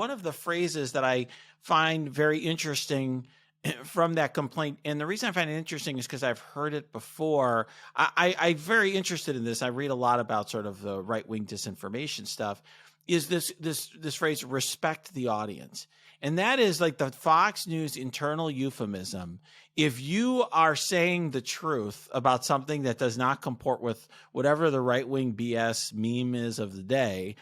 One of the phrases that I find very interesting from that complaint, and the reason I find it interesting is because I've heard it before. I'm very interested in this. I read a lot about sort of the right-wing disinformation stuff. Is this phrase, respect the audience? And that is like the Fox News internal euphemism. If you are saying the truth about something that does not comport with whatever the right-wing BS meme is of the day,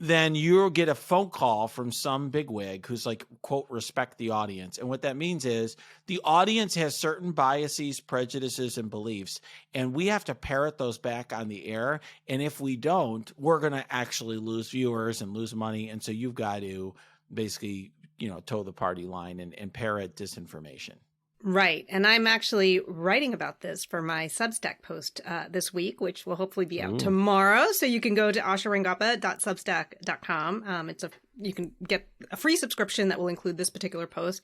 then you'll get a phone call from some bigwig who's like, quote, respect the audience. And what that means is the audience has certain biases, prejudices, and beliefs, and we have to parrot those back on the air. And if we don't, we're going to actually lose viewers and lose money. And so you've got to basically, toe the party line and parrot disinformation. Right. And I'm actually writing about this for my Substack post this week, which will hopefully be out tomorrow. So you can go to asharangappa.substack.com. You can get a free subscription that will include this particular post.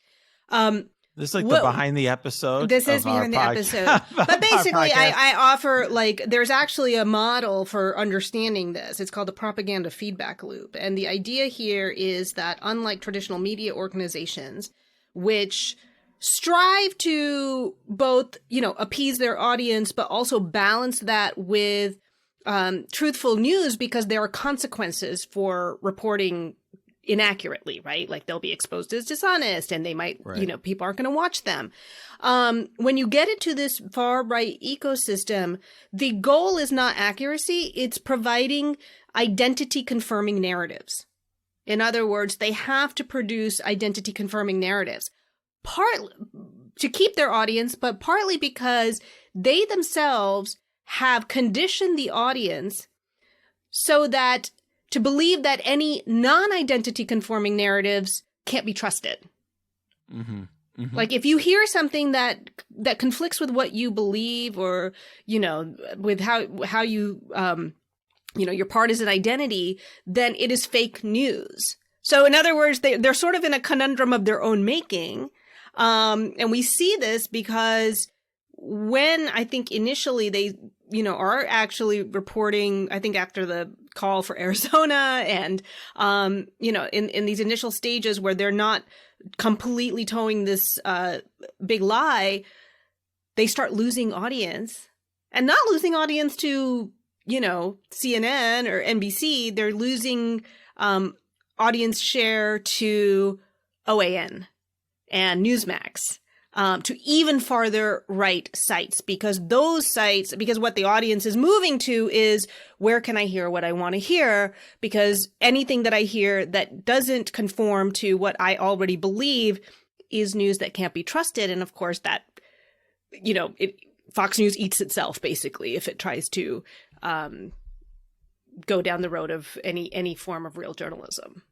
This is like the behind the episode. This is behind the episode. But basically, I offer, there's actually a model for understanding this. It's called the propaganda feedback loop. And the idea here is that unlike traditional media organizations, which strive to both, appease their audience, but also balance that with truthful news, because there are consequences for reporting inaccurately, right? Like they'll be exposed as dishonest and they might, people aren't going to watch them. When you get into this far right ecosystem, the goal is not accuracy. It's providing identity confirming narratives. In other words, they have to produce identity confirming narratives. Partly to keep their audience, but partly because they themselves have conditioned the audience so that to believe that any non-identity conforming narratives can't be trusted. Mm-hmm. Mm-hmm. Like if you hear something that conflicts with what you believe, or with how you your partisan identity, then it is fake news. So in other words, they're sort of in a conundrum of their own making. And we see this because when I think initially they, are actually reporting, I think after the call for Arizona and, in these initial stages where they're not completely towing this, big lie, they start losing audience, and not losing audience to, CNN or NBC. They're losing, audience share to OAN and Newsmax, to even farther right sites, because what the audience is moving to is, where can I hear what I want to hear? Because anything that I hear that doesn't conform to what I already believe is news that can't be trusted. And of course that, Fox News eats itself basically if it tries to go down the road of any form of real journalism.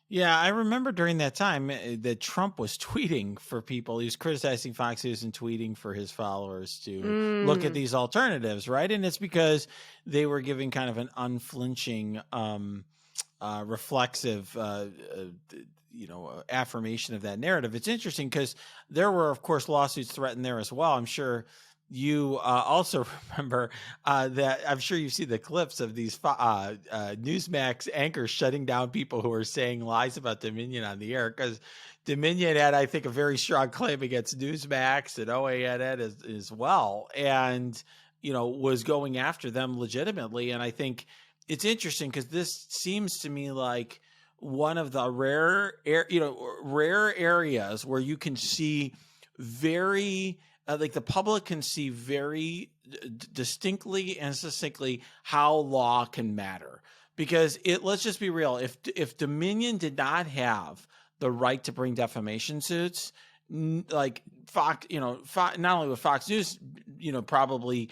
Yeah, I remember during that time that Trump was tweeting for people. He was criticizing Fox News and tweeting for his followers to look at these alternatives, right? And it's because they were giving kind of an unflinching, reflexive, affirmation of that narrative. It's interesting because there were, of course, lawsuits threatened there as well. I'm sure you also remember that. I'm sure you see the clips of these Newsmax anchors shutting down people who are saying lies about Dominion on the air, because Dominion had, I think, a very strong claim against Newsmax and OAN as well, and was going after them legitimately. And I think it's interesting because this seems to me like one of the rare areas where you can see very. Like the public can see very distinctly and succinctly how law can matter, because let's just be real. If Dominion did not have the right to bring defamation suits, like Fox, not only would Fox News, probably,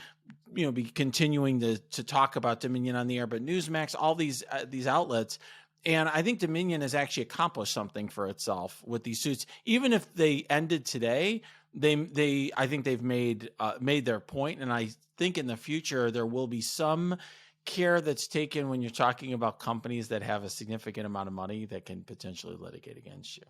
be continuing to talk about Dominion on the air, but Newsmax, all these outlets. And I think Dominion has actually accomplished something for itself with these suits. Even if they ended today, I think they've made their point, and I think in the future there will be some care that's taken when you're talking about companies that have a significant amount of money that can potentially litigate against you.